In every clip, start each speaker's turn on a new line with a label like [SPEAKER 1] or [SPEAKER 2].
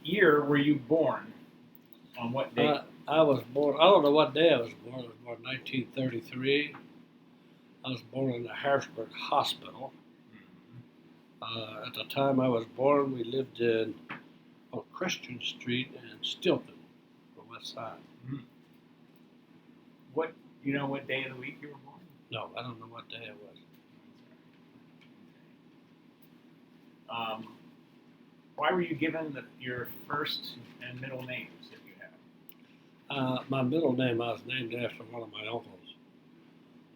[SPEAKER 1] year were you born? On what date?
[SPEAKER 2] I was born, I don't know what day I was born. I was born in 1933. I was born in the Harrisburg Hospital. At the time I was born, we lived on Christian Street in Stilton, the west side.
[SPEAKER 1] Mm-hmm. What you know? What day of the week you were born?
[SPEAKER 2] No, I don't know what day it was.
[SPEAKER 1] Why were you given your first and middle names that you have?
[SPEAKER 2] My middle name I was named after one of my uncles,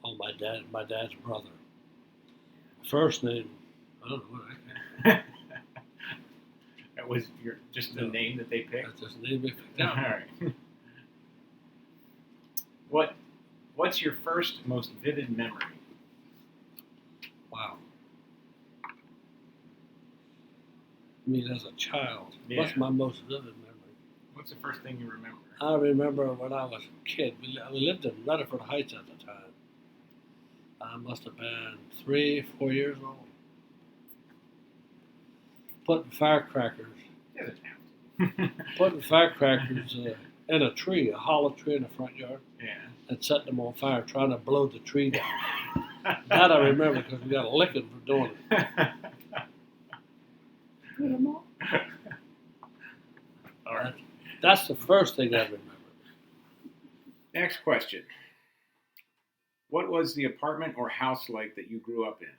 [SPEAKER 2] my dad's brother. First name, I don't know what I can.
[SPEAKER 1] That was just the name that they picked?
[SPEAKER 2] That's just the name they picked
[SPEAKER 1] All
[SPEAKER 2] out.
[SPEAKER 1] right. What's your first most vivid memory?
[SPEAKER 2] Wow. I mean, as a child,
[SPEAKER 1] Yeah.
[SPEAKER 2] what's my most vivid memory?
[SPEAKER 1] What's the first thing you remember?
[SPEAKER 2] I remember when I was a kid. We lived in Rutherford Heights at the time. I must have been 3, 4 years old. Putting firecrackers in a tree, a hollow tree in the front yard,
[SPEAKER 1] Yeah.
[SPEAKER 2] and setting them on fire, trying to blow the tree down. That I remember because we got a licking for doing it.
[SPEAKER 1] All right.
[SPEAKER 2] That's the first thing I remember.
[SPEAKER 1] Next question. What was the apartment or house like that you grew up in?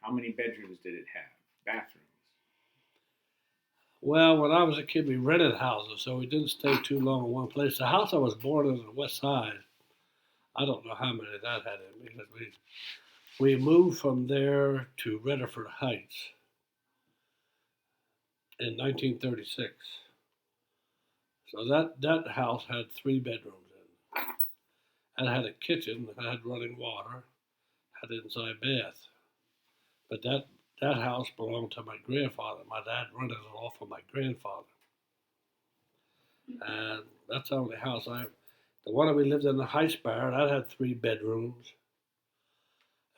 [SPEAKER 1] How many bedrooms did it have? Bathrooms?
[SPEAKER 2] Well, when I was a kid, we rented houses, so we didn't stay too long in one place. The house I was born in on the west side, I don't know how many that had in because we moved from there to Rutherford Heights in 1936. So that house had 3 bedrooms in it. And it had a kitchen, it had running water, had an inside bath. But that house belonged to my grandfather. My dad rented it off of my grandfather. And that's the only house the one that we lived in the Heights Bar, that had 3 bedrooms.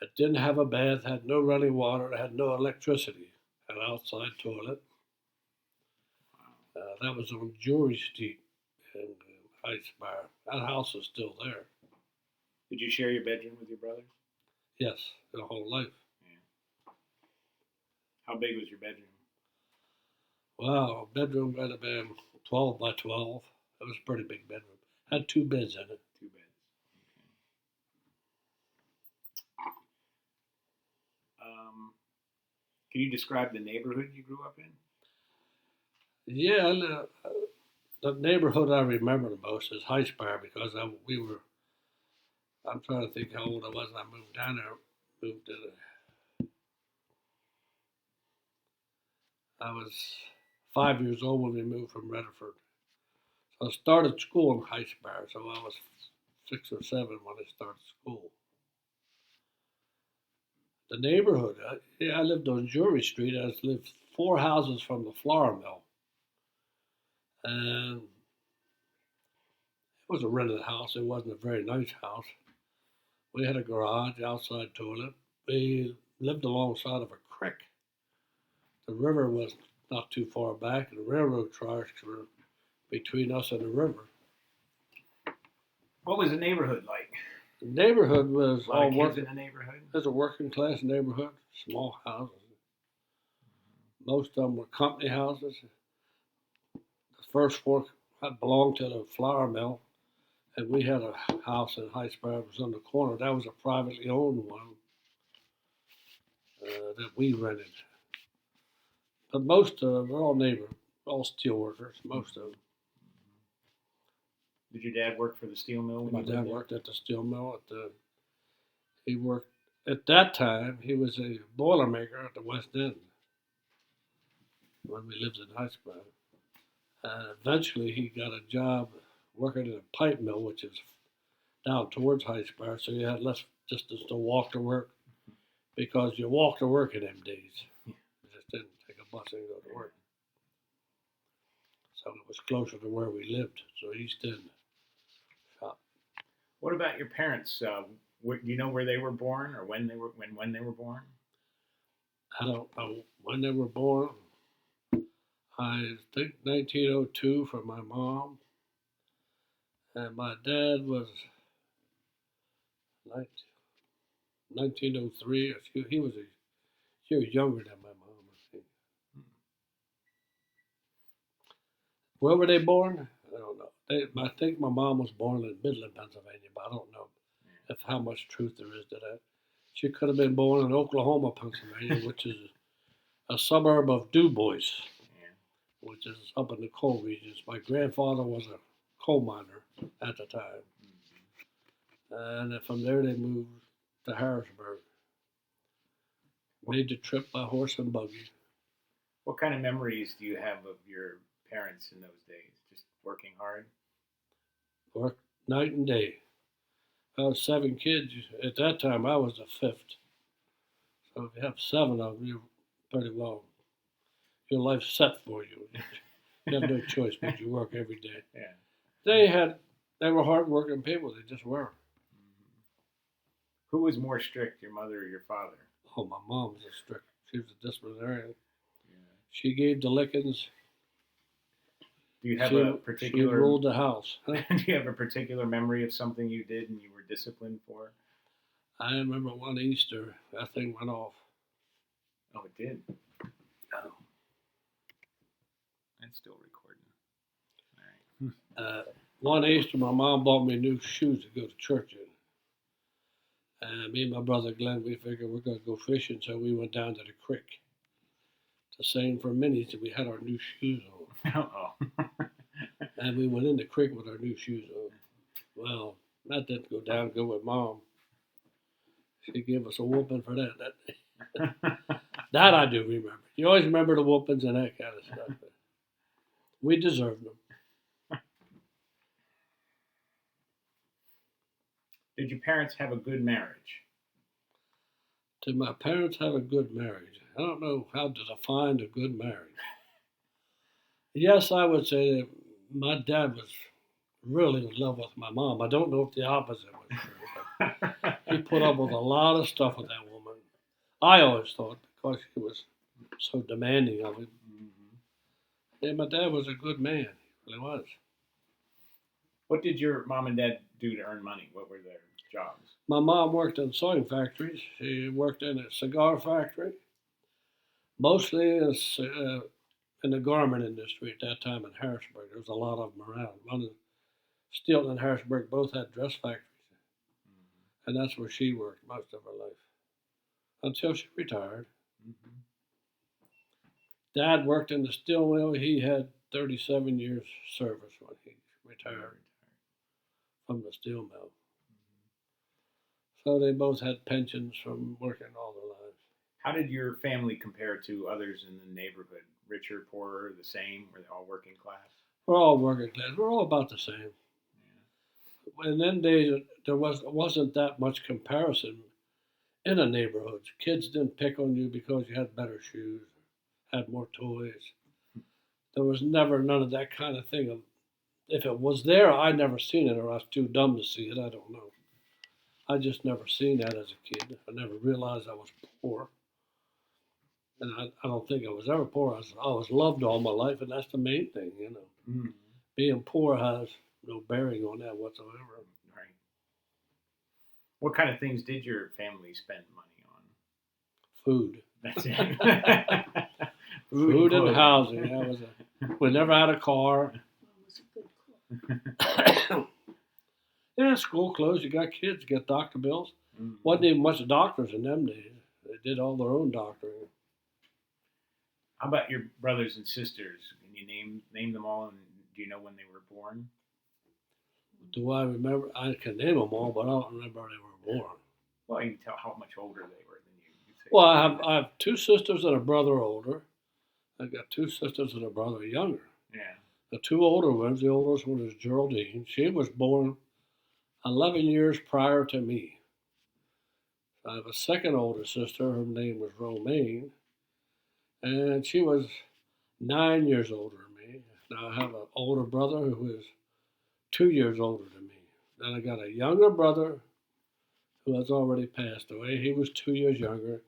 [SPEAKER 2] It didn't have a bath, had no running water, it had no electricity, had an outside toilet. That was on Jury Street in Heights Bar. That house is still there.
[SPEAKER 1] Did you share your bedroom with your brothers?
[SPEAKER 2] Yes, the whole life.
[SPEAKER 1] Yeah. How big was your bedroom?
[SPEAKER 2] Wow, bedroom might have been 12 by 12. It was a pretty big bedroom. Had 2 beds in it.
[SPEAKER 1] 2 beds. Okay. Can you describe the neighborhood you grew up in?
[SPEAKER 2] Yeah, the neighborhood I remember the most is Heights Bar because I'm trying to think how old I was when I moved down there. I was 5 years old when we moved from Rutherford. So I started school in Heights Bar, so I was 6 or 7 when I started school. The neighborhood, I lived on Jury Street. I lived 4 houses from the flour mill. And it was a rented house. It wasn't a very nice house. We had a garage, outside toilet. We lived alongside of a creek. The river was not too far back, and the railroad tracks were between us and the river.
[SPEAKER 1] What was the neighborhood like?
[SPEAKER 2] The neighborhood was
[SPEAKER 1] a lot of kids in the neighborhood.
[SPEAKER 2] It was a working class neighborhood, small houses. Most of them were company houses. The first 4 belonged to the flour mill, and we had a house in Heights Bar that was on the corner. That was a privately owned one that we rented. But most of them were all steel workers, most of them.
[SPEAKER 1] Did your dad work for the steel mill?
[SPEAKER 2] My dad worked at the steel mill. He worked, at that time, he was a boilermaker at the West End when we lived in Heights Bar. And eventually he got a job working in a pipe mill, which is down towards Heights Bar, so you had less distance to walk to work because you walked to work in them days. You just didn't take a bus and go to work. So it was closer to where we lived, so East End shop.
[SPEAKER 1] What about your parents? Do you know where they were born or when they were born?
[SPEAKER 2] I don't know when they were born. I think 1902 for my mom, and my dad was 1903. He was younger than my mom, I think. Where were they born? I don't know. I think my mom was born in Midland, Pennsylvania, but I don't know if how much truth there is to that. She could have been born in Oklahoma, Pennsylvania, which is a suburb of Du Bois,
[SPEAKER 1] Yeah.
[SPEAKER 2] which is up in the coal regions. My grandfather was a coal miner at the time, and from there they moved to Harrisburg. Made the trip by horse and buggy.
[SPEAKER 1] What kind of memories do you have of your parents in those days? Just working hard?
[SPEAKER 2] Worked night and day. I was 7 kids. At that time, I was the fifth. So if you have 7 of them, you're pretty well. Your life's set for you. You have no choice but you work every day.
[SPEAKER 1] Yeah.
[SPEAKER 2] They were hardworking people. They just were.
[SPEAKER 1] Who was more strict, your mother or your father?
[SPEAKER 2] Oh, my mom was a strict. She was a disciplinarian.
[SPEAKER 1] Yeah.
[SPEAKER 2] She gave the lickings.
[SPEAKER 1] Do you have
[SPEAKER 2] She
[SPEAKER 1] a particular
[SPEAKER 2] ruled the house.
[SPEAKER 1] Do you have a particular memory of something you did and you were disciplined for?
[SPEAKER 2] I remember one Easter, that thing went off.
[SPEAKER 1] Oh, it did.
[SPEAKER 2] Oh.
[SPEAKER 1] It's still recording. All right.
[SPEAKER 2] One Easter, my mom bought me new shoes to go to church in. And me and my brother Glenn, we figured we're going to go fishing, so we went down to the creek. The same for Minnie's, and we had our new shoes on.
[SPEAKER 1] Oh.
[SPEAKER 2] And we went in the creek with our new shoes on. Well, that didn't go down good with Mom. She gave us a whooping for that day. That I do remember. You always remember the whoopings and that kind of stuff. We deserved them.
[SPEAKER 1] Did your parents have a good marriage?
[SPEAKER 2] Did my parents have a good marriage? I don't know how to define a good marriage. Yes, I would say that my dad was really in love with my mom. I don't know if the opposite was true, but he put up with a lot of stuff with that woman. I always thought because she was so demanding of him. Yeah, my dad was a good man. He really was.
[SPEAKER 1] What did your mom and dad do to earn money? What were their jobs?
[SPEAKER 2] My mom worked in sewing factories. She worked in a cigar factory, mostly in the garment industry at that time in Harrisburg. There was a lot of them around. Steele and Harrisburg both had dress factories. And that's where she worked most of her life until she retired. Dad worked in the steel mill. He had 37 years service when he retired from the steel mill. So they both had pensions from working all their lives.
[SPEAKER 1] How did your family compare to others in the neighborhood? Richer, poorer, the same? Were they all working class?
[SPEAKER 2] We're all working class. We're all about the same. Yeah. In them days, there wasn't that much comparison in the neighborhoods. Kids didn't pick on you because you had better shoes, had more toys. There was never none of that kind of thing. If it was there, I never seen it, or I was too dumb to see it. I don't know. I just never seen that as a kid. I never realized I was poor. And I don't think I was ever poor. I was loved all my life, and that's the main thing, you know. Mm-hmm. Being poor has no bearing on that whatsoever.
[SPEAKER 1] Right. What kind of things did your family spend money on?
[SPEAKER 2] Food.
[SPEAKER 1] That's it.
[SPEAKER 2] Food and housing. We never had a car. Yeah, school clothes. You got kids, you got doctor bills. Mm-hmm. Wasn't even much doctors in them days. They did all their own doctoring.
[SPEAKER 1] How about your brothers and sisters? Can you name them all, and do you know when they were born?
[SPEAKER 2] Do I remember? I can name them all, but I don't remember when they were born.
[SPEAKER 1] Well, you can tell how much older they were than you.
[SPEAKER 2] Well, I have 2 sisters and a brother older. I've got 2 sisters and a brother younger.
[SPEAKER 1] Yeah. The
[SPEAKER 2] 2 older ones, the oldest one is Geraldine. She was born 11 years prior to me. I have a second older sister. Her name was Romaine. And she was 9 years older than me. Now I have an older brother who is 2 years older than me. Then I got a younger brother who has already passed away. He was 2 years younger.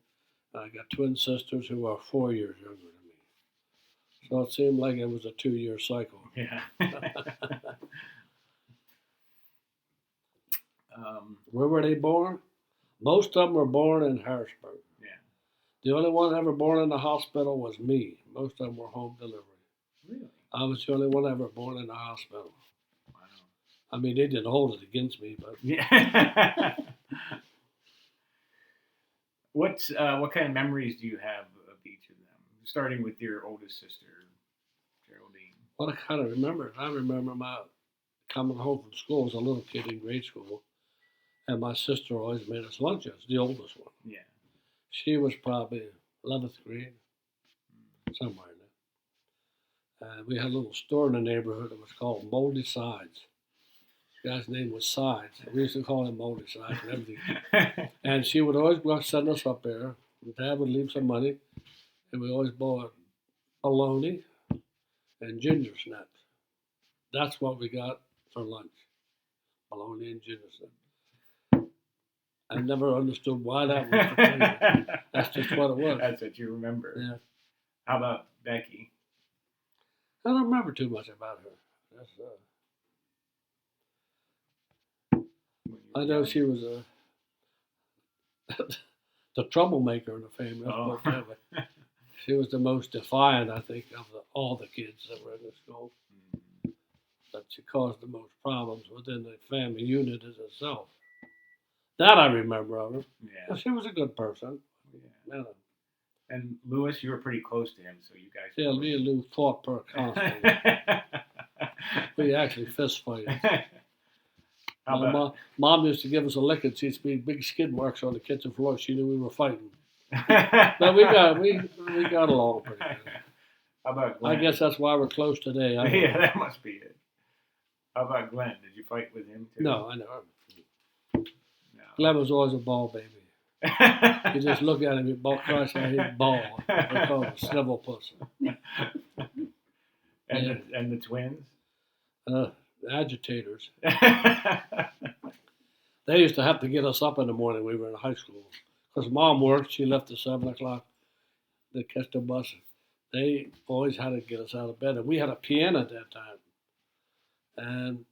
[SPEAKER 2] I got twin sisters who are 4 years younger than me. So it seemed like it was a 2-year cycle.
[SPEAKER 1] Yeah.
[SPEAKER 2] Where were they born? Most of them were born in Harrisburg.
[SPEAKER 1] Yeah.
[SPEAKER 2] The only one ever born in the hospital was me. Most of them were home delivery.
[SPEAKER 1] Really?
[SPEAKER 2] I was the only one ever born in the hospital.
[SPEAKER 1] Wow.
[SPEAKER 2] I mean, they didn't hold it against me, but
[SPEAKER 1] Yeah. What kind of memories do you have of each of them? Starting with your oldest sister, Geraldine.
[SPEAKER 2] what I kind of remember, I remember my coming home from school as a little kid in grade school, and my sister always made us lunches, the oldest one.
[SPEAKER 1] Yeah.
[SPEAKER 2] She was probably 11th grade, somewhere in there. And we had a little store in the neighborhood that was called Moldy Sides. The guy's name was Sides. We used to call him Moldy Sides and everything. And she would always go send us up there. Dad would leave some money, and we always bought bologna and ginger snaps. That's what we got for lunch, bologna and ginger snaps. I never understood why that was the thing. That's just what it was.
[SPEAKER 1] That's what you remember.
[SPEAKER 2] Yeah.
[SPEAKER 1] How about Becky?
[SPEAKER 2] I don't remember too much about her. That's, I know she was the troublemaker in the family.
[SPEAKER 1] Oh.
[SPEAKER 2] She was the most defiant, I think, of all the kids that were in the school. But she caused the most problems within the family unit as itself. That I remember of her.
[SPEAKER 1] Yeah.
[SPEAKER 2] She was a good person.
[SPEAKER 1] Yeah. And Lewis, you were pretty close to him, so you guys.
[SPEAKER 2] Yeah, me and Lou fought per constantly. We actually fist fighted. Mom used to give us a licking. She'd be big skid marks on the kitchen floor. She knew we were fighting. But we got along pretty good.
[SPEAKER 1] How about Glenn?
[SPEAKER 2] I guess that's why we're close today.
[SPEAKER 1] Yeah, that must be it. How about Glenn? Did you fight with him too?
[SPEAKER 2] No, I never.
[SPEAKER 1] No.
[SPEAKER 2] Glenn was always a ball baby. You just look at him, he'd crush and he'd ball. They call him a snivel puss.
[SPEAKER 1] And the twins?
[SPEAKER 2] The agitators. They used to have to get us up in the morning. We were in high school. Because Mom worked, she left at 7 o'clock to catch the bus. They always had to get us out of bed. And we had a piano at that time. And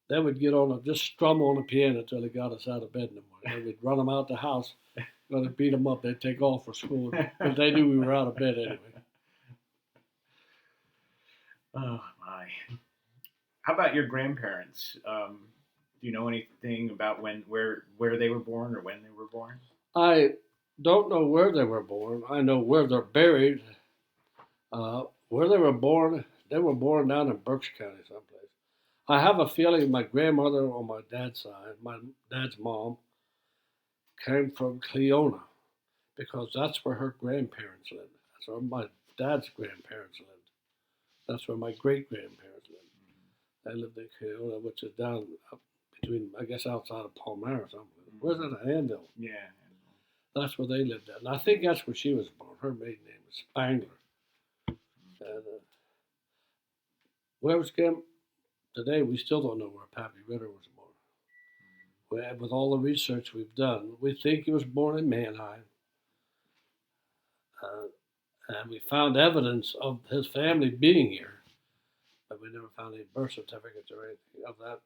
[SPEAKER 2] they would get on just strum on the piano until they got us out of bed in the morning. And we'd run them out the house, going to beat them up. They'd take off for school because they knew we were out of bed anyway.
[SPEAKER 1] Oh my! How about your grandparents? Do you know anything about where they were born or when they were born?
[SPEAKER 2] I don't know where they were born. I know where they're buried. Where they were born down in Berks County someplace. I have a feeling my grandmother on my dad's side, my dad's mom, came from Cleona because that's where her grandparents lived. That's where my dad's grandparents lived. That's where my great-grandparents lived. They lived in Cleona, which is down up between, I guess, outside of Palmyra or something. Where's that, Anvil?
[SPEAKER 1] Yeah.
[SPEAKER 2] That's where they lived at. And I think that's where she was born. Her maiden name was Spangler. And where was Kim? Today, we still don't know where Pappy Ritter was born. With all the research we've done, we think he was born in Mannheim. And we found evidence of his family being here, but we never found any birth certificates or anything of that.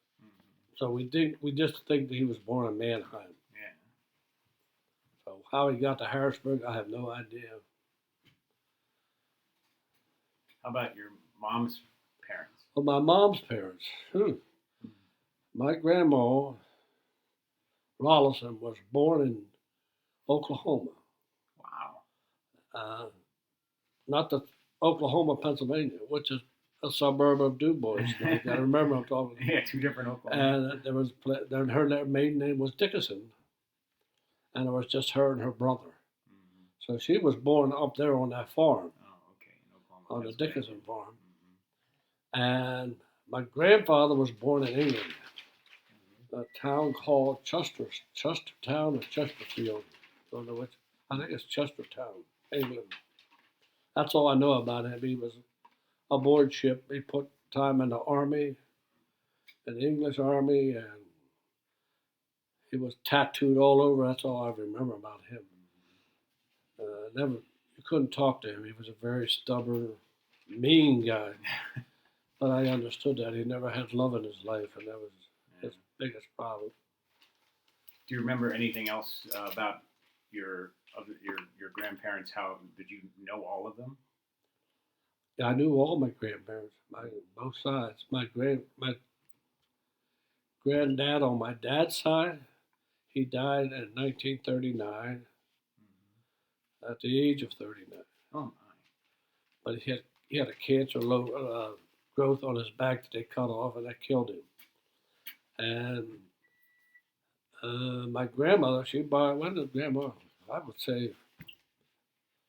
[SPEAKER 2] So we just think that he was born in Mannheim.
[SPEAKER 1] Yeah.
[SPEAKER 2] So how he got to Harrisburg, I have no idea.
[SPEAKER 1] How about your mom's parents?
[SPEAKER 2] Well, my mom's parents. My grandma, Rollison, was born in Oklahoma.
[SPEAKER 1] Wow.
[SPEAKER 2] Not the Oklahoma, Pennsylvania, which is a suburb of Du Bois. You got to remember I'm talking.
[SPEAKER 1] Yeah, two different Oklahoma.
[SPEAKER 2] And her maiden name was Dickinson, and it was just her and her brother. So she was born up there on that farm.
[SPEAKER 1] Oh, okay, in Oklahoma,
[SPEAKER 2] on the Dickinson farm. And my grandfather was born in England, a town called Chestertown or Chesterfield. Don't know which. I think it's Chestertown, England. That's all I know about him. He was aboard ship. He put time in the army, in the English army, and he was tattooed all over. That's all I remember about him. you couldn't talk to him. He was a very stubborn, mean guy. But I understood that. He never had love in his life, and that was his biggest problem.
[SPEAKER 1] Do you remember anything else about your grandparents? How did you know all of them?
[SPEAKER 2] Yeah, I knew all my grandparents, both sides. My granddad on my dad's side, he died in 1939 at the age of 39.
[SPEAKER 1] Oh my!
[SPEAKER 2] But he had a cancer growth on his back that they cut off, and that killed him. And my grandmother, when did grandma? I would say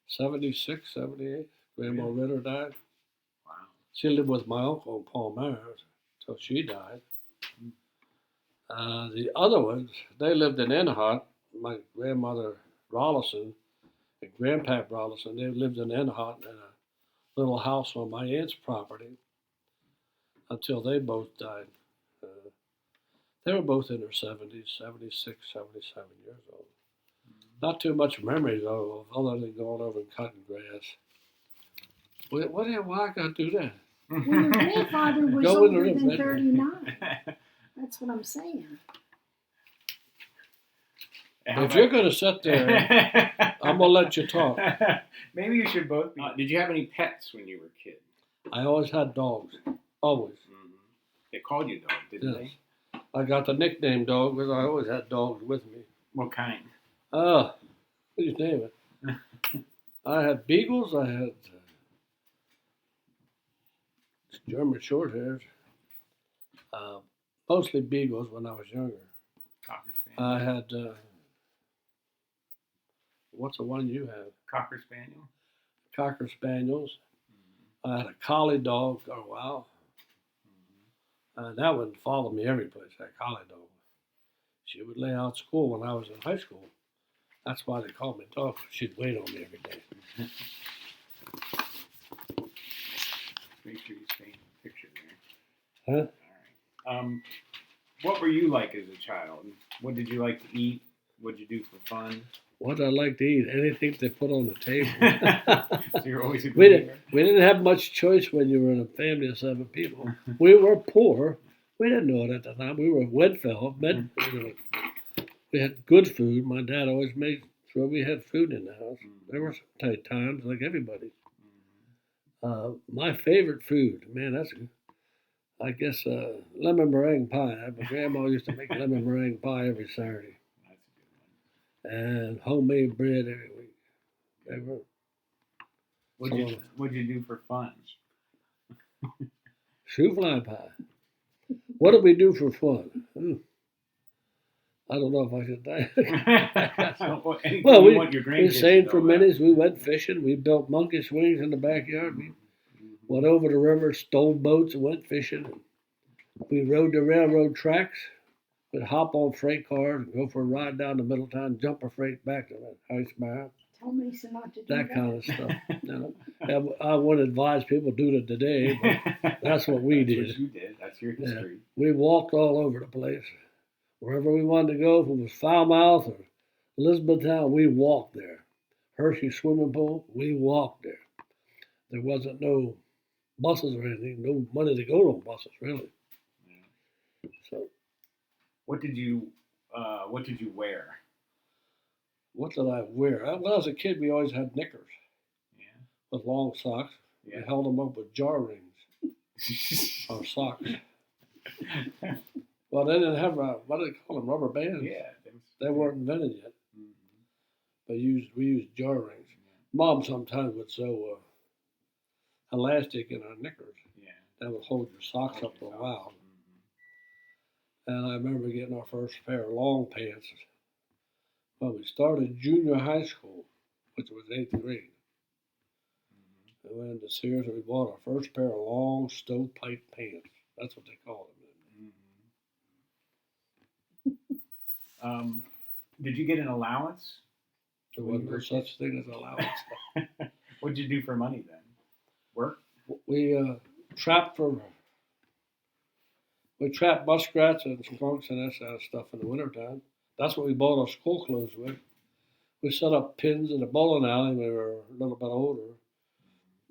[SPEAKER 2] 76, 78. Grandma
[SPEAKER 1] Really?
[SPEAKER 2] Ritter died.
[SPEAKER 1] Wow.
[SPEAKER 2] She lived with my uncle in Palmyra till she died. The other ones, they lived in Enhot. My grandmother Rollison and Grandpa Rollison, they lived in Enhot in a little house on my aunt's property until they both died. Uh, they were both in their 70s, 76, 77 years old. Not too much memories of other than going over and cutting grass. Why I got to do that?
[SPEAKER 3] Well, your grandfather was
[SPEAKER 2] Go in the
[SPEAKER 3] older
[SPEAKER 2] room,
[SPEAKER 3] than
[SPEAKER 2] man.
[SPEAKER 3] 39. That's what I'm saying.
[SPEAKER 2] If you're going to sit there, I'm going to let you talk.
[SPEAKER 1] Maybe you should both be. Did you have any pets when you were a kid?
[SPEAKER 2] I always had dogs. Always.
[SPEAKER 1] Mm-hmm. They called you dog, didn't
[SPEAKER 2] Yes. I got the nickname dog because I always had dogs with me.
[SPEAKER 1] they? What kind?
[SPEAKER 2] What do you name it? I had beagles. I had German short hairs. Mostly beagles when I was younger.
[SPEAKER 1] Cocker spaniel.
[SPEAKER 2] I had, what's the one you have?
[SPEAKER 1] Cocker spaniel.
[SPEAKER 2] Cocker spaniels.
[SPEAKER 1] Mm-hmm.
[SPEAKER 2] I had a collie dog for a while. That would follow me every place, that collie dog. She would lay out school when I was in high school. That's why they called me dog. She'd wait on me every day.
[SPEAKER 1] Make sure you stay in the picture there.
[SPEAKER 2] Huh?
[SPEAKER 1] All right. What were you like as a child? What did you like to eat? What did you do for fun?
[SPEAKER 2] What did I like to eat? Anything they put on the table.
[SPEAKER 1] So you're always a good
[SPEAKER 2] we
[SPEAKER 1] eater?
[SPEAKER 2] didn't have much choice when you were in a family of 7 people. We were poor. We didn't know it at the time. We were Wedfellow. We had good food. My dad always made sure we had food in the house. There were some tight times, like everybody. My favorite food, man, I guess lemon meringue pie. My grandma used to make lemon meringue pie every Saturday.
[SPEAKER 1] That's a good one.
[SPEAKER 2] And homemade bread every week. They were.
[SPEAKER 1] What'd you do for fun?
[SPEAKER 2] Shoe fly pie. What did we do for fun? I don't know if I should
[SPEAKER 1] Well,
[SPEAKER 2] we saved for minis. We went fishing. We built monkey swings in the backyard. We went over the river, stole boats, and went fishing. We rode the railroad tracks. We'd hop on freight cars and go for a ride down to Middletown, jump a freight back to the house bar.
[SPEAKER 3] Tell Lisa not to do
[SPEAKER 2] That kind of stuff. You know? I wouldn't advise people to do it today, but that's what we did.
[SPEAKER 1] That's what you did. That's your history.
[SPEAKER 2] Yeah. We walked all over the place. Wherever we wanted to go, if it was Falmouth or Elizabethtown, we walked there. Hershey swimming pool, we walked there. There wasn't no buses or anything, no money to go on buses, really.
[SPEAKER 1] Yeah.
[SPEAKER 2] So,
[SPEAKER 1] What did you wear?
[SPEAKER 2] what did I wear? When I was a kid, we always had knickers
[SPEAKER 1] Yeah.
[SPEAKER 2] with long socks.
[SPEAKER 1] Yeah.
[SPEAKER 2] We held them up with jar rings or socks. Well, they didn't have, what do they call them, rubber bands?
[SPEAKER 1] Yeah.
[SPEAKER 2] They weren't invented yet.
[SPEAKER 1] Mm-hmm.
[SPEAKER 2] But we used jar rings. Mom sometimes would sew elastic in our knickers.
[SPEAKER 1] Yeah.
[SPEAKER 2] That would hold your socks up for a while.
[SPEAKER 1] Mm-hmm.
[SPEAKER 2] And I remember getting our first pair of long pants when we started junior high school, which was 8th grade.
[SPEAKER 1] Mm-hmm.
[SPEAKER 2] We went into Sears and we bought our first pair of long stovepipe pants. That's what they called them.
[SPEAKER 1] Did you get an allowance?
[SPEAKER 2] There wasn't no such thing as allowance.
[SPEAKER 1] What'd you do for money then? Work?
[SPEAKER 2] We trapped muskrats and skunks and that kind of stuff in the wintertime. That's what we bought our school clothes with. We set up pins in the bowling alley when we were a little bit older.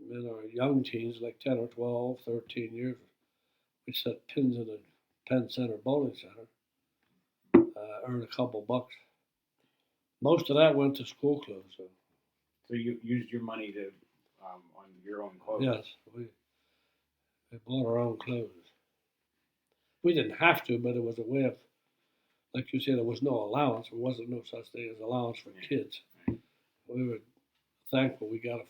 [SPEAKER 2] In our young teens, like 10 or 12, 13 years, we set pins in the Penn Center Bowling Center. Earned a couple bucks. Most of that went to school clothes.
[SPEAKER 1] So you used your money to on your own clothes.
[SPEAKER 2] Yes, we bought our own clothes. We didn't have to, but it was a way of, like you said, there was no allowance. There wasn't no such thing as allowance for kids.
[SPEAKER 1] Right.
[SPEAKER 2] We were thankful we got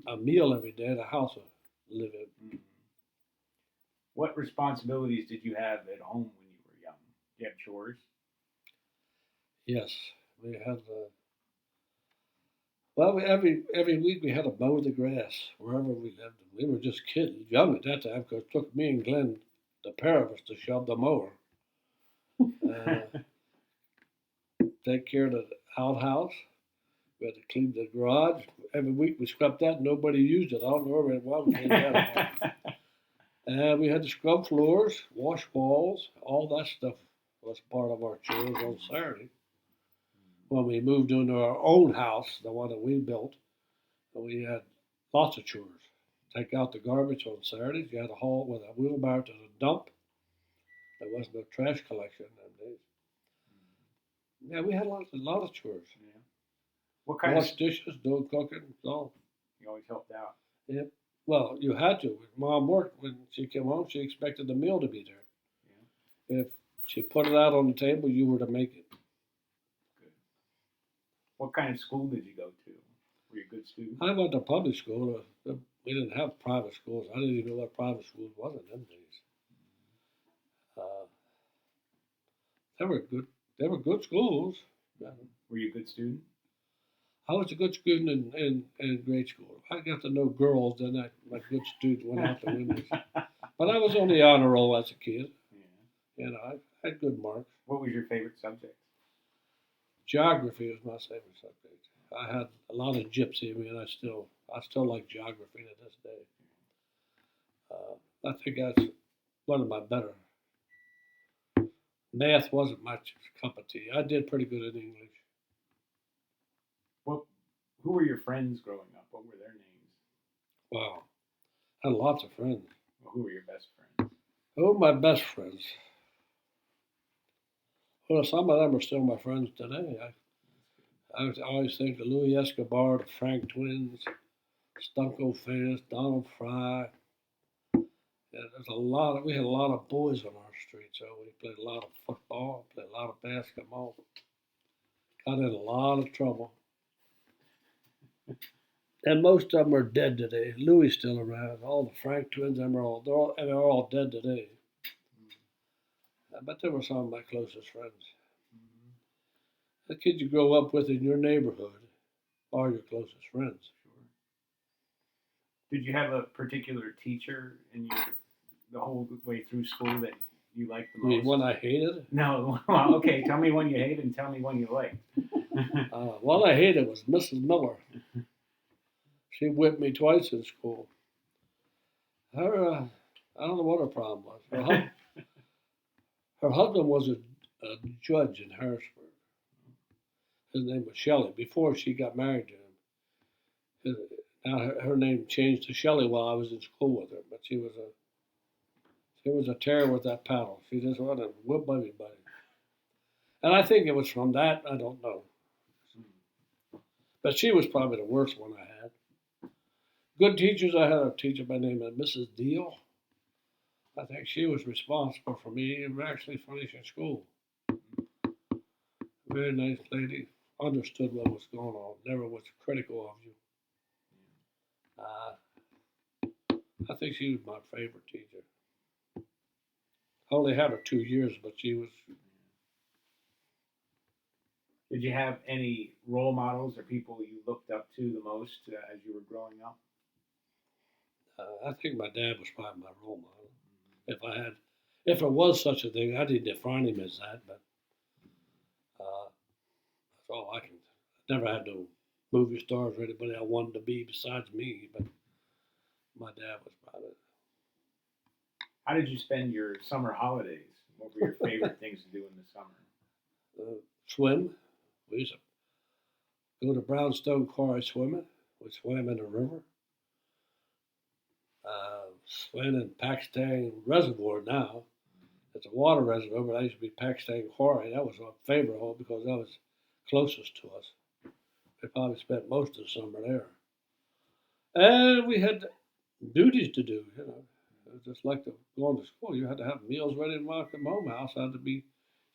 [SPEAKER 2] a meal every day at a house to live in.
[SPEAKER 1] Mm-hmm. What responsibilities did you have at home when you were young? Did you have chores?
[SPEAKER 2] Yes, we had. Every week we had to mow the grass wherever we lived. We were just kids, young at that time, because it took me and Glenn, the pair of us, to shove the mower. Take care of the outhouse. We had to clean the garage. Every week we scrubbed that. Nobody used it. I don't know why we did that. And we had to scrub floors, wash walls. All that stuff was part of our chores on Saturday. When we moved into our own house, the one that we built, we had lots of chores. Take out the garbage on Saturdays. You had to haul it with a wheelbarrow to the dump. There wasn't no trash collection in them days. Yeah, we had a lot of chores.
[SPEAKER 1] Yeah. What kind
[SPEAKER 2] Wash
[SPEAKER 1] of
[SPEAKER 2] dishes, do cooking, all.
[SPEAKER 1] You always helped out.
[SPEAKER 2] Yeah. Well, you had to. Mom worked. When she came home, she expected the meal to be there.
[SPEAKER 1] Yeah.
[SPEAKER 2] If she put it out on the table, you were to make it.
[SPEAKER 1] Good. What kind of school did you go to? Were you a good student?
[SPEAKER 2] I went to public school. We didn't have private schools. I didn't even know what private schools was in them days. They were good. They were good schools.
[SPEAKER 1] Were you a good student?
[SPEAKER 2] I was a good student in grade school. I got to know girls, then my good student went out the windows. But I was on the honor roll as a kid.
[SPEAKER 1] Yeah.
[SPEAKER 2] You know, I had good marks.
[SPEAKER 1] What was your favorite subject?
[SPEAKER 2] Geography was my favorite subject. I had a lot of gypsy in me, and I still like geography to this day. I think that's one of my better. Math wasn't my cup of tea. I did pretty good in English.
[SPEAKER 1] Who were your friends growing up? What were their names?
[SPEAKER 2] Wow, I had lots of friends.
[SPEAKER 1] Well, who were your best friends?
[SPEAKER 2] Who were my best friends? Well, some of them are still my friends today. I always think of Louis Escobar, the Frank twins, Stunko Fence, Donald Fry. Yeah, we had a lot of boys on our street, so we played a lot of football, played a lot of basketball. Got in a lot of trouble. And most of them are dead today. Louis still around. All the Frank twins, they're all dead today. But they were some of my closest friends. The kids you grow up with in your neighborhood are your closest friends.
[SPEAKER 1] Sure. Did you have a particular teacher the whole way through school that you liked the most?
[SPEAKER 2] You mean one I hated?
[SPEAKER 1] No. Well, okay. Tell me one you hated and tell me one you liked.
[SPEAKER 2] One I hated was Mrs. Miller. She whipped me twice in school. I don't know what her problem was. Her husband was a judge in Harrisburg. His name was Shelley. Before she got married to him, now her name changed to Shelley while I was in school with her. But she was a terror with that paddle. She just wanted to whip everybody. And I think it was from that. I don't know. But she was probably the worst one I had. Good teachers, I had a teacher by the name of Mrs. Deal. I think she was responsible for me actually finishing school. Very nice lady. Understood what was going on. Never was critical of you. I think she was my favorite teacher. I only had her 2 years, but she was.
[SPEAKER 1] Did you have any role models or people you looked up to the most as you were growing up?
[SPEAKER 2] I think my dad was probably my role model. If there was such a thing, I didn't define him as that, but that's all I can. I never had no movie stars or anybody I wanted to be besides me, but my dad was probably.
[SPEAKER 1] How did you spend your summer holidays? What were your favorite things to do in the summer?
[SPEAKER 2] Swim. We used to go to Brownstone Quarry swimming. We swam in the river. Swam in Pakistan Reservoir now. It's a water reservoir, but I used to be Pakistan Quarry. That was our favorite hole because that was closest to us. We probably spent most of the summer there. And we had duties to do, you know. It was just like going to school. You had to have meals ready to walk at Mom house. Had to be,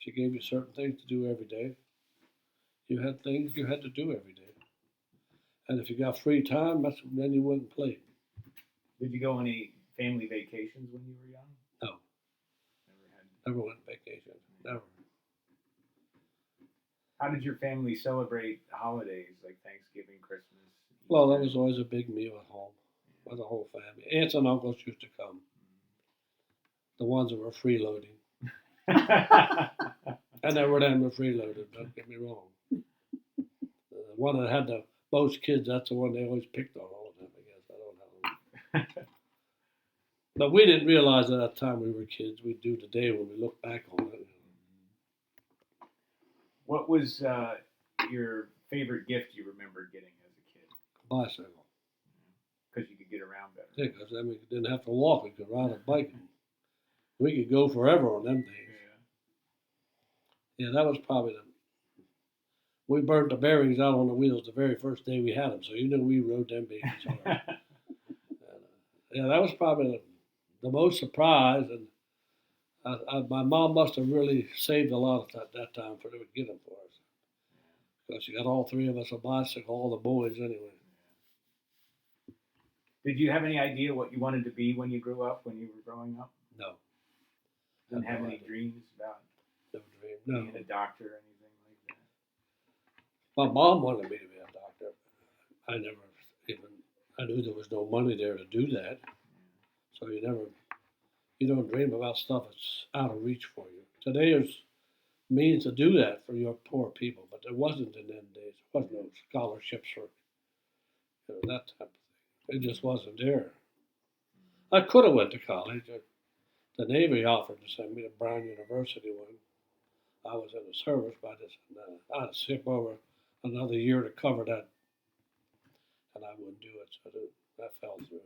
[SPEAKER 2] she gave you certain things to do every day. You had things you had to do every day. And if you got free time, then you wouldn't play.
[SPEAKER 1] Did you go on any family vacations when you were young?
[SPEAKER 2] No. Never went on vacation. Never.
[SPEAKER 1] How did your family celebrate holidays like Thanksgiving, Christmas? Easter?
[SPEAKER 2] Well, there was always a big meal at home with the whole family. Aunts and uncles used to come. The ones that were freeloading. I never them were freeloaded, don't get me wrong. The one that had the most kids, that's the one they always picked on all of them, I guess. I don't know. But we didn't realize at that time we were kids. We do today when we look back on it.
[SPEAKER 1] What was your favorite gift you remember getting as a kid?
[SPEAKER 2] A bicycle.
[SPEAKER 1] Because you could get around better.
[SPEAKER 2] Yeah, because we didn't have to walk. We could ride a bike. We could go forever on them days. Yeah, that was probably we burnt the bearings out on the wheels the very first day we had them, so you knew we rode them babies hard. Yeah, that was probably the most surprise, and my mom must have really saved a lot at that time for them to get them for us. Because she got all three of us a bicycle, all the boys anyway.
[SPEAKER 1] Did you have any idea what you wanted to be when you grew up, when you were growing up?
[SPEAKER 2] No.
[SPEAKER 1] Didn't have any dreams about
[SPEAKER 2] No.
[SPEAKER 1] being a doctor or anything like that?
[SPEAKER 2] My mom wanted me to be a doctor. I never even, I knew there was no money there to do that. So you don't dream about stuff that's out of reach for you. Today there's means to do that for your poor people, but there wasn't in them days. There was no scholarships or that type of thing. It just wasn't there. I could have went to college. The Navy offered to send me to Brown University when I was in the service, but I had to skip over another year to cover that, and I wouldn't do it, so that fell through.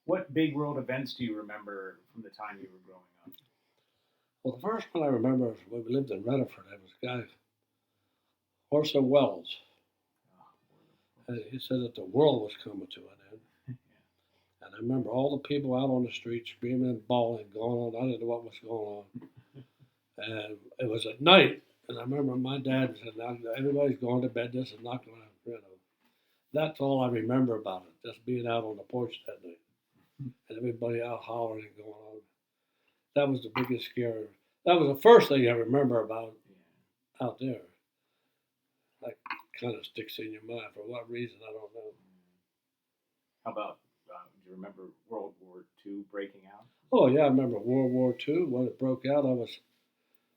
[SPEAKER 1] What big world events do you remember from the time you were growing up?
[SPEAKER 2] Well, the first one I remember is when we lived in Rutherford. There was a guy, Orson Welles, and he said that the world was coming to an end. And I remember all the people out on the street screaming and bawling, going on. I didn't know what was going on. And it was at night, and I remember my dad said, "Now everybody's going to bed. This is not going to, That's all I remember about it, just being out on the porch that night. And everybody out hollering and going on. That was the biggest scare. That was the first thing I remember about out there. That kind of sticks in your mind. For what reason, I don't know.
[SPEAKER 1] How about, do you remember World War II breaking out?
[SPEAKER 2] Oh, yeah, I remember World War II. When it broke out,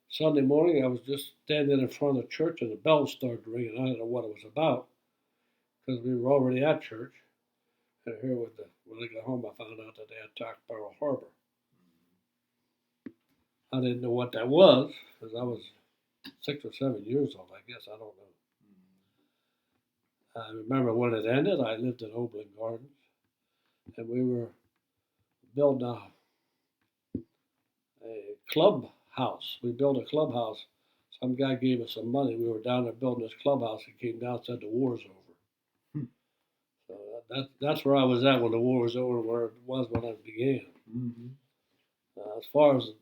[SPEAKER 2] Sunday morning, I was just standing in front of the church and the bells started ringing. I didn't know what it was about because we were already at church. And here when I got home, I found out that they attacked Pearl Harbor. I didn't know what that was because I was 6 or 7 years old, I guess. I don't know. I remember when it ended, I lived in Oberlin Gardens, and we were building a clubhouse. We built a clubhouse. Some guy gave us some money. We were down there building this clubhouse. He came down and said the war's over. So that's where I was at when the war was over, where it was when it began. As far as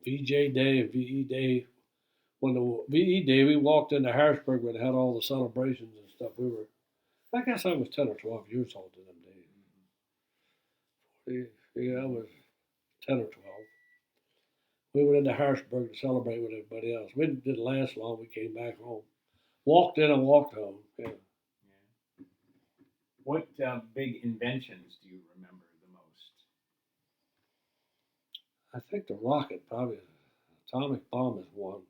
[SPEAKER 2] VJ Day and VE Day, when the VE Day, we walked into Harrisburg when they had all the celebrations and stuff. I guess I was 10 or 12 years old in them days. Yeah, I was 10 or 12. We went into Harrisburg to celebrate with everybody else. We didn't last long. We came back home. Walked in and walked home. Yeah.
[SPEAKER 1] What big inventions do you remember the most?
[SPEAKER 2] I think the rocket, probably. Atomic bomb is one.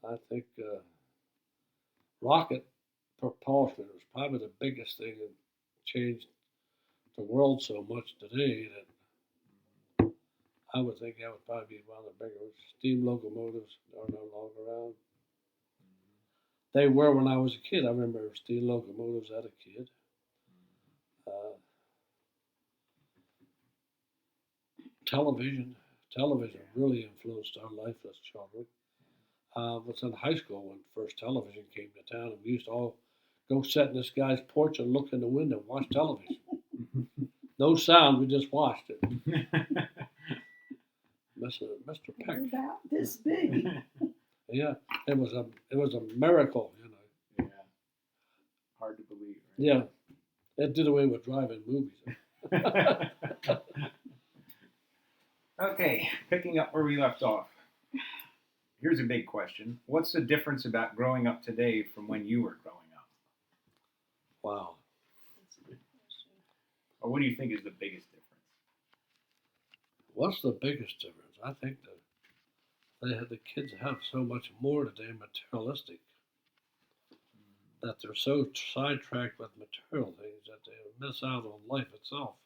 [SPEAKER 2] I think rocket propulsion was probably the biggest thing that changed the world so much today that I would think that would probably be one of the bigger ones. Steam locomotives are no longer around. they were when I was a kid. I remember steam locomotives as a kid. Uh, television really influenced our life as children. I was in high school when first television came to town, and we used to all go sit in this guy's porch and look in the window and watch television. No sound, we just watched it. Mr. Peck.
[SPEAKER 3] About this big.
[SPEAKER 2] Yeah, it was a miracle, you know.
[SPEAKER 1] Yeah. Hard to believe. Right?
[SPEAKER 2] Yeah, it did away with driving movies.
[SPEAKER 1] Okay, picking up where we left off. Here's a big question. What's the difference about growing up today from when you were growing up?
[SPEAKER 2] Wow.
[SPEAKER 1] Or what do you think is the biggest difference?
[SPEAKER 2] What's the biggest difference? I think that the kids have so much more today, materialistic, that they're so sidetracked with material things that they miss out on life itself.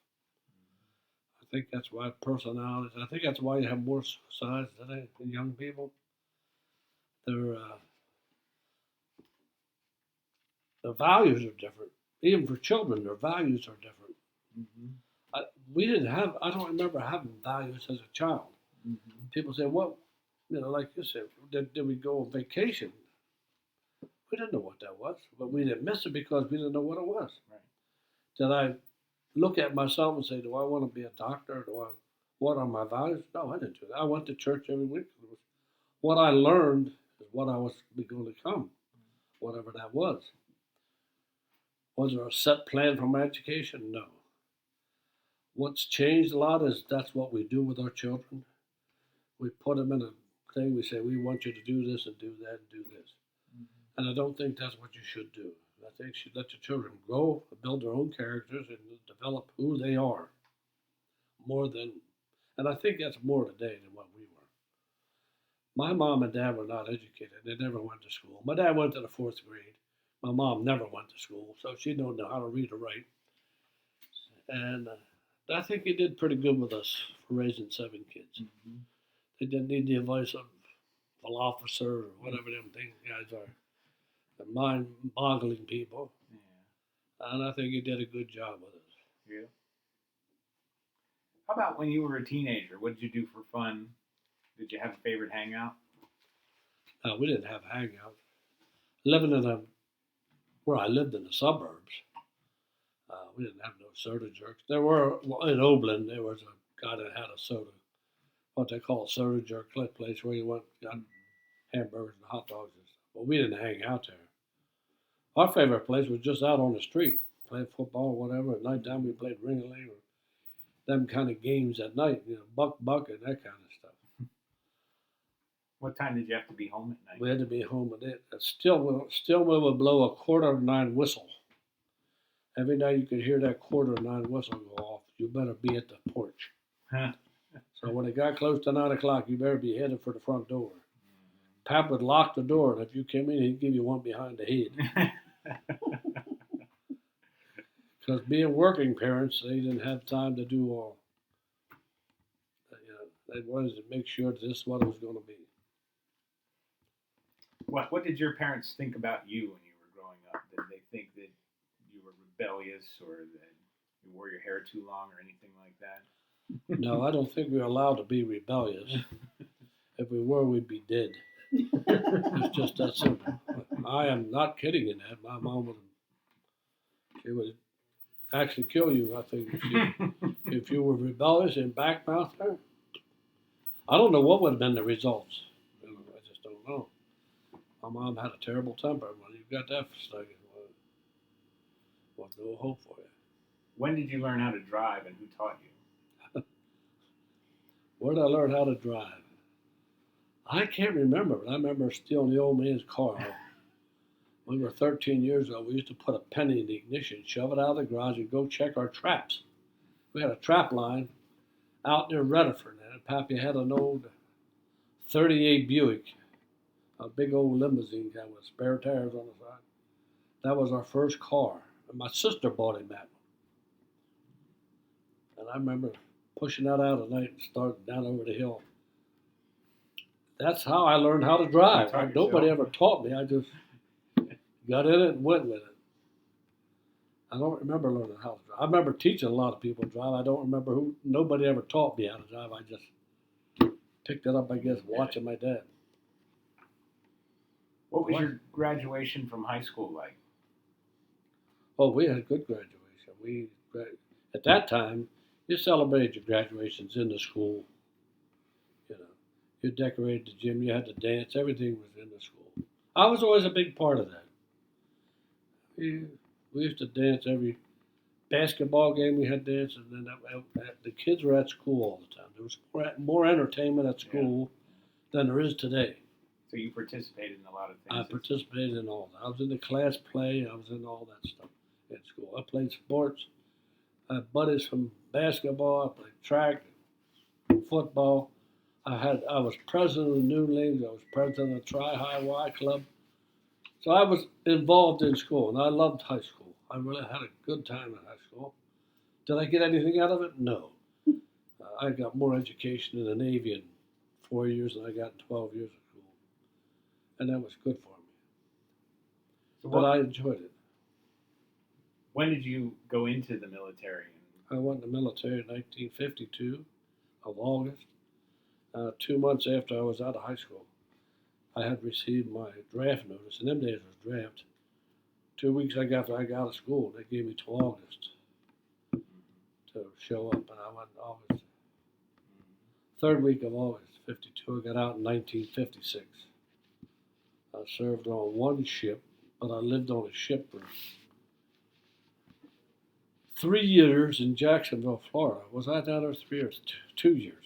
[SPEAKER 2] I think that's why personalities. I think that's why you have more suicides today in young people. Their values are different. Even for children, their values are different.
[SPEAKER 1] Mm-hmm.
[SPEAKER 2] We didn't have. I don't remember having values as a child.
[SPEAKER 1] Mm-hmm.
[SPEAKER 2] People say, "Well, you know, like you said, did we go on vacation?" We didn't know what that was, but we didn't miss it because we didn't know what it was.
[SPEAKER 1] Right.
[SPEAKER 2] Did I look at myself and say, "Do I want to be a doctor? What are my values?" No, I didn't do that. I went to church every week. What I learned is what I was going to become, whatever that was. Was there a set plan for my education? No. What's changed a lot is that's what we do with our children. We put them in a thing. We say, we want you to do this and do that and do this. Mm-hmm. And I don't think that's what you should do. I think you should let your children grow, build their own characters, and develop who they are. And I think that's more today than what we were. My mom and dad were not educated. They never went to school. My dad went to the 4th grade. My mom never went to school, so she don't know how to read or write. And I think he did pretty good with us for raising 7 kids. Mm-hmm. They didn't need the advice of a law officer or whatever them things guys are. They're mind-boggling people. Yeah. And I think he did a good job with us.
[SPEAKER 1] Yeah. How about when you were a teenager? What did you do for fun? Did you have a favorite hangout?
[SPEAKER 2] No, we didn't have hangouts. Where I lived in the suburbs, we didn't have no soda jerks. There were, in Oberlin, there was a guy that had a soda, what they call a soda jerk place where you went got hamburgers and hot dogs and stuff. But we didn't hang out there. Our favorite place was just out on the street, playing football or whatever. At nighttime, we played ring-a-ling or them kind of games at night, you know, buck and that kind of stuff.
[SPEAKER 1] What time did you have to be home at night? We
[SPEAKER 2] had to be home at it. Still we would blow a 9:15 whistle. Every night you could hear that 9:15 whistle go off. You better be at the porch. So when it got close to 9 o'clock, you better be headed for the front door. Pap would lock the door, and if you came in, he'd give you one behind the head. Because being working parents, they didn't have time to do all. You know, they wanted to make sure that this is what it was going to be.
[SPEAKER 1] What did your parents think about you when you were growing up? Did they think that you were rebellious or that you wore your hair too long or anything like that?
[SPEAKER 2] No, I don't think we were allowed to be rebellious. If we were, we'd be dead. It's just that simple. I am not kidding in that. My mom would actually kill you, I think, if you were rebellious and backmouthed her. I don't know what would have been the results. I just don't know. My mom had a terrible temper. When you got that stuck, was no hope for you.
[SPEAKER 1] When did you learn how to drive and who taught you?
[SPEAKER 2] Where did I learn how to drive? I can't remember, but I remember stealing the old man's car. When we were 13 years old, we used to put a penny in the ignition, shove it out of the garage, and go check our traps. We had a trap line out near Rutherford, and Pappy had an old 38 Buick, a big old limousine kind with spare tires on the side. That was our first car, and my sister bought him that one. And I remember pushing that out at night and starting down over the hill. That's how I learned how to drive. Nobody ever taught me. I just got in it and went with it. I don't remember learning how to drive. I remember teaching a lot of people to drive. I don't remember who. Nobody ever taught me how to drive. I just picked it up, I guess, watching my dad.
[SPEAKER 1] What was your graduation from high school like?
[SPEAKER 2] Oh, we had a good graduation. At that time, you celebrated your graduations in the school. You know, you decorated the gym. You had to dance. Everything was in the school. I was always a big part of that. We used to dance every basketball game. We had dance, and then the kids were at school all the time. There was more entertainment at school than there is today.
[SPEAKER 1] So you participated in a lot of things.
[SPEAKER 2] I participated in all that. I was in the class play. I was in all that stuff at school. I played sports. I had buddies from basketball. I played track, football. I was president of the Noonlings. I was president of the Tri-High Y Club. So I was involved in school, and I loved high school. I really had a good time in high school. Did I get anything out of it? No. I got more education in the Navy in 4 years than I got in 12 years of school. And that was good for me. But I enjoyed it.
[SPEAKER 1] When did you go into the military?
[SPEAKER 2] I went in the military in 1952 of August, 2 months after I was out of high school. I had received my draft notice. In them days it was draft. 2 weeks after I got out of school, they gave me till August to show up, and I went in August. Third week of August, 52. I got out in 1956. I served on one ship, but I lived on a ship for 3 years in Jacksonville, Florida. Was I down there 3 years? 2 years.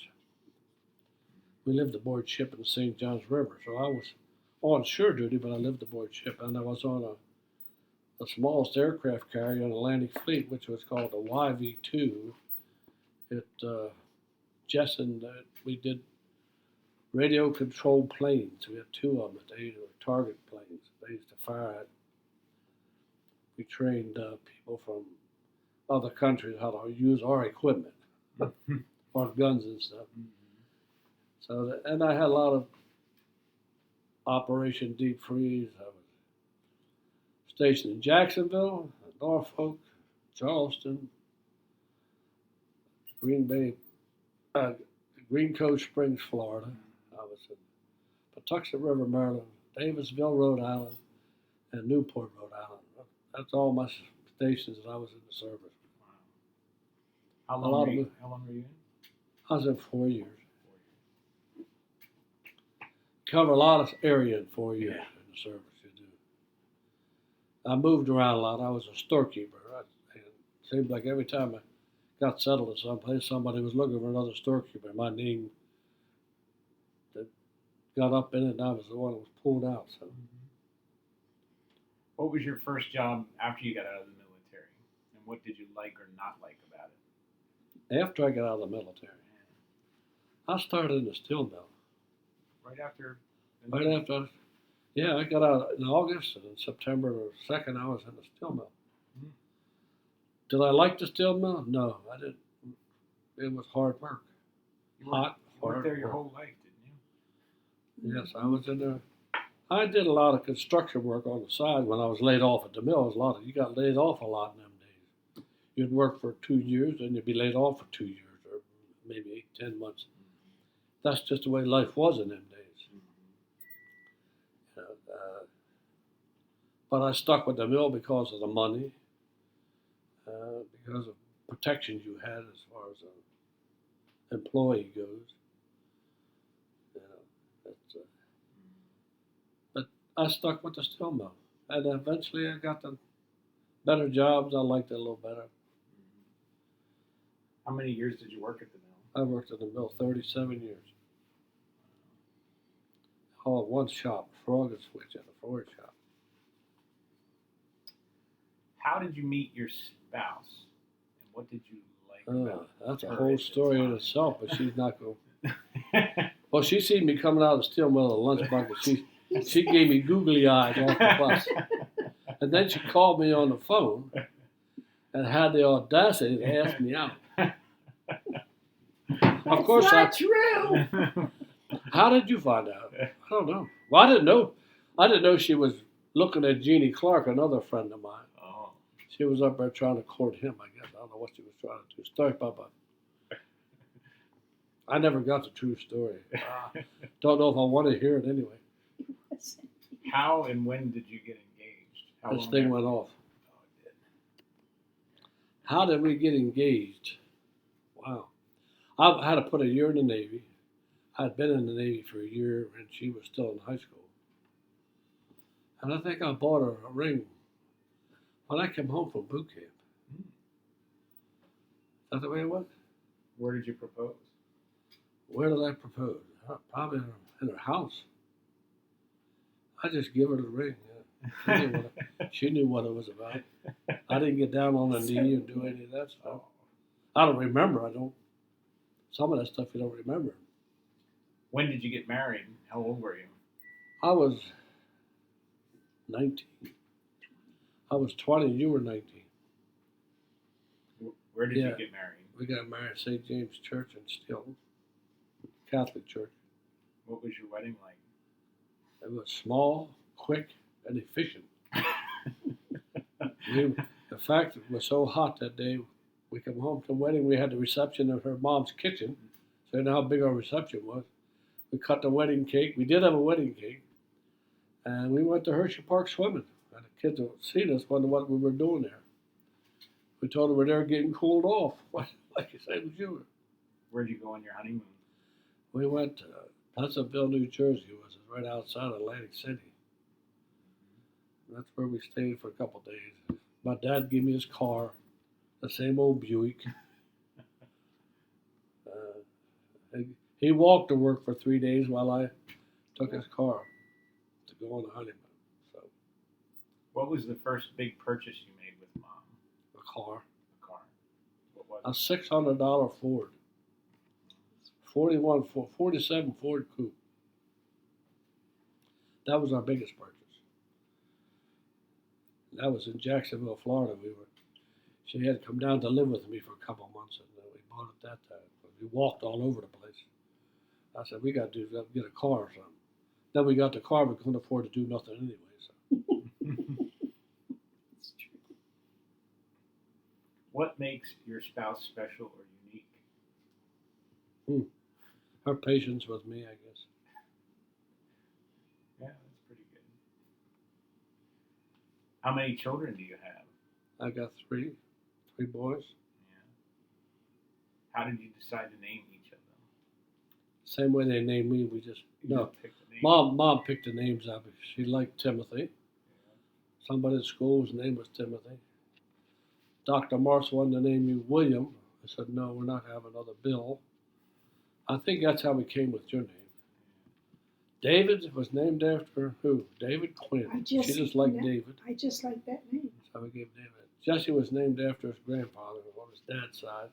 [SPEAKER 2] We lived aboard ship in the St. Johns River, so I was on shore duty, but I lived aboard ship, and I was on the smallest aircraft carrier in the Atlantic Fleet, which was called the YV-2. It jettisoned. We did radio-controlled planes. We had 2 of them. They were target planes. They used to fire at. We trained people from other countries how to use our equipment, our guns and stuff. So, and I had a lot of Operation Deep Freeze. I was stationed in Jacksonville, Norfolk, Charleston, Green Bay, Green Cove Springs, Florida. I was in Patuxent River, Maryland, Davisville, Rhode Island, and Newport, Rhode Island. That's all my stations that I was in the service.
[SPEAKER 1] Wow. How long were you in?
[SPEAKER 2] I was in 4 years. Cover a lot of area in 4 years in the service. You do. I moved around a lot. I was a storekeeper. It seemed like every time I got settled at some place, somebody was looking for another storekeeper. My name that got up in it, and I was the one that was pulled out. So.
[SPEAKER 1] What was your first job after you got out of the military, and what did you like or not like about it?
[SPEAKER 2] After I got out of the military, I started in the steel mill.
[SPEAKER 1] Right after?
[SPEAKER 2] I got out in August, and in September 2nd, I was in the steel mill.
[SPEAKER 1] Mm-hmm.
[SPEAKER 2] Did I like the steel mill? No, I didn't. It was hard work.
[SPEAKER 1] You worked there your whole life, didn't you?
[SPEAKER 2] Yes, I was in there. I did a lot of construction work on the side when I was laid off at the mill. You got laid off a lot in them days. You'd work for 2 years, and you'd be laid off for 2 years, or maybe 8, 10 months. That's just the way life was in them days. But I stuck with the mill because of the money, because of protections you had as far as an employee goes. But I stuck with the steel mill, and eventually I got the better jobs. I liked it a little better.
[SPEAKER 1] How many years did you work at the mill?
[SPEAKER 2] I worked at the mill 37 years. All at one shop, frog and switch at a forage shop.
[SPEAKER 1] How did you meet your spouse, and what did you like about
[SPEAKER 2] that's a
[SPEAKER 1] her
[SPEAKER 2] whole
[SPEAKER 1] at the
[SPEAKER 2] story in
[SPEAKER 1] time?
[SPEAKER 2] itself, but she's not going. Well, she seen me coming out of the steel mill at a lunch bucket. She gave me googly eyes off the bus, and then she called me on the phone and had the audacity to ask me out. Of course,
[SPEAKER 3] That's not true.
[SPEAKER 2] How did you find out? I don't know. Well, I didn't know she was looking at Jeannie Clark, another friend of mine.
[SPEAKER 1] Oh.
[SPEAKER 2] She was up there trying to court him, I guess. I don't know what she was trying to do. Story, Papa. I never got the true story. Don't know if I want to hear it anyway.
[SPEAKER 1] How and when did you get engaged? How
[SPEAKER 2] This
[SPEAKER 1] long
[SPEAKER 2] thing
[SPEAKER 1] after?
[SPEAKER 2] went off.
[SPEAKER 1] Oh, it did.
[SPEAKER 2] How did we get engaged? Wow. I had to put a year in the Navy. I'd been in the Navy for a year and she was still in high school. And I think I bought her a ring when I came home from boot camp.
[SPEAKER 1] Hmm.
[SPEAKER 2] Is that the way it was?
[SPEAKER 1] Where did you propose?
[SPEAKER 2] Where did I propose? Probably in her house. I just give her the ring. Yeah. She knew what it was about. I didn't get down on the knee and do any of that stuff.
[SPEAKER 1] Oh.
[SPEAKER 2] I don't remember. I don't. Some of that stuff you don't remember.
[SPEAKER 1] When did you get married? How old were you?
[SPEAKER 2] I was 19. I was 20. You were 19.
[SPEAKER 1] Where did
[SPEAKER 2] Yeah.
[SPEAKER 1] you get married?
[SPEAKER 2] We got married at St. James Church in Stilton, Catholic church.
[SPEAKER 1] What was your wedding like?
[SPEAKER 2] It was small, quick, and efficient. The fact it was so hot that day, we come home from the wedding. We had the reception in her mom's kitchen. So you know how big our reception was. We cut the wedding cake. We did have a wedding cake. And we went to Hershey Park swimming. And the kids that seen us wondered what we were doing there. We told them we're there getting cooled off. Like you said, was you.
[SPEAKER 1] Where'd you go on your honeymoon?
[SPEAKER 2] We went to Pleasantville, New Jersey. It was right outside Atlantic City. That's where we stayed for a couple of days. My dad gave me his car, the same old Buick. He walked to work for 3 days while I took his car to go on the honeymoon. So,
[SPEAKER 1] What was the first big purchase you made with Mom?
[SPEAKER 2] a car,
[SPEAKER 1] A car. What was
[SPEAKER 2] a
[SPEAKER 1] it?
[SPEAKER 2] $600 Ford, 47 Ford Coupe. That was our biggest purchase. That was in Jacksonville, Florida. She had come down to live with me for a couple of months, and we bought it that time. We walked all over the place. I said, we got to get a car or something. Then we got the car, we couldn't afford to do nothing anyway. So.
[SPEAKER 3] It's true.
[SPEAKER 1] What makes your spouse special or unique?
[SPEAKER 2] Her patience with me, I guess.
[SPEAKER 1] Yeah, that's pretty good. How many children do you have?
[SPEAKER 2] I got three boys.
[SPEAKER 1] Yeah. How did you decide to name each of them?
[SPEAKER 2] Same way they named me. We just
[SPEAKER 1] You
[SPEAKER 2] no.
[SPEAKER 1] just picked a name.
[SPEAKER 2] Mom picked the names out. She liked Timothy. Somebody at school's name was Timothy. Dr. Marsh wanted to name me William. I said, no, we're not having another Bill. I think that's how we came with your name. David was named after who? David Quinn. She just liked David.
[SPEAKER 3] I just like that name.
[SPEAKER 2] So we gave David. Jesse was named after his grandfather on his dad's side.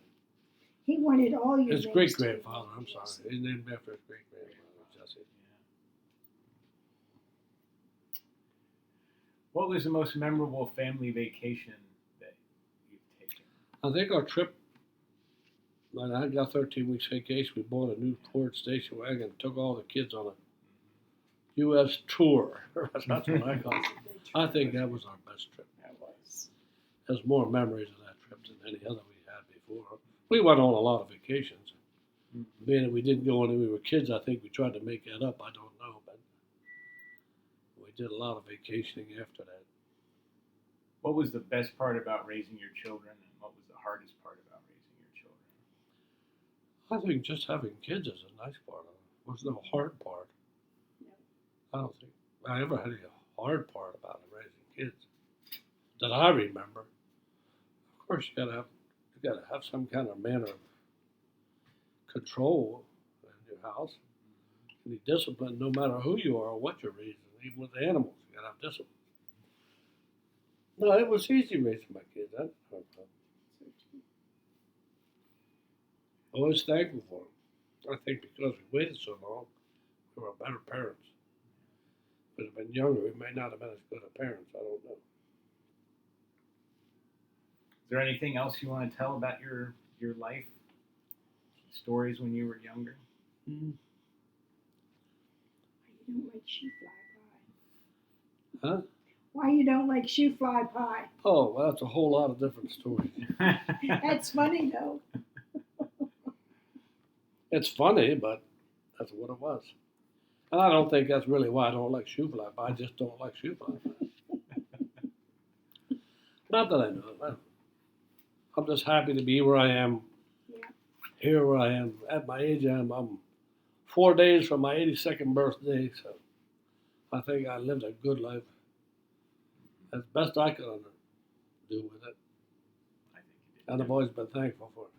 [SPEAKER 3] He wanted all your
[SPEAKER 2] His
[SPEAKER 3] names
[SPEAKER 2] great
[SPEAKER 3] to be
[SPEAKER 2] grandfather, I'm
[SPEAKER 3] named,
[SPEAKER 2] sorry. He's named after his great grandfather, Jesse.
[SPEAKER 1] Yeah. What was the most memorable family vacation that you've taken?
[SPEAKER 2] I think our trip, when I got 13 weeks vacation, we bought a new Ford station wagon and took all the kids on a U.S. tour. That's what I call it. I think that was our best trip.
[SPEAKER 1] That was.
[SPEAKER 2] There's more memories of that trip than any other we had before. We went on a lot of vacations.
[SPEAKER 1] Mm-hmm.
[SPEAKER 2] Being that we didn't go when we were kids, I think we tried to make that up. I don't know, but we did a lot of vacationing after that.
[SPEAKER 1] What was the best part about raising your children, and what was the hardest part about raising your children?
[SPEAKER 2] I think just having kids is a nice part of it. There was no hard part. I don't think I ever had a hard part about it, raising kids that I remember. Of course, you gotta have some kind of manner of control in your house. You need discipline, no matter who you are or what you're raising. Even with animals, you gotta have discipline. No, it was easy raising my kids. I didn't have a problem. Always thankful for them. I think because we waited so long, we were better parents. If we'd have been younger, we may not have been as good a parents. I don't know.
[SPEAKER 1] Is there anything else you want to tell about your life? Stories when you were younger?
[SPEAKER 2] Mm.
[SPEAKER 3] You don't like sheep fly by.
[SPEAKER 2] Huh?
[SPEAKER 3] Why you don't like shoe fly pie?
[SPEAKER 2] Oh, well, that's a whole lot of different stories.
[SPEAKER 3] That's funny though.
[SPEAKER 2] It's funny, but that's what it was. And I don't think that's really why I don't like shoe fly pie. I just don't like shoe fly pie. Not that I know of. I'm just happy to be where I am,
[SPEAKER 3] Yeah.
[SPEAKER 2] here where I am. At my age, I'm 4 days from my 82nd birthday, so I think I lived a good life as best I could do with it.
[SPEAKER 1] I think you did.
[SPEAKER 2] And I've always been thankful for it.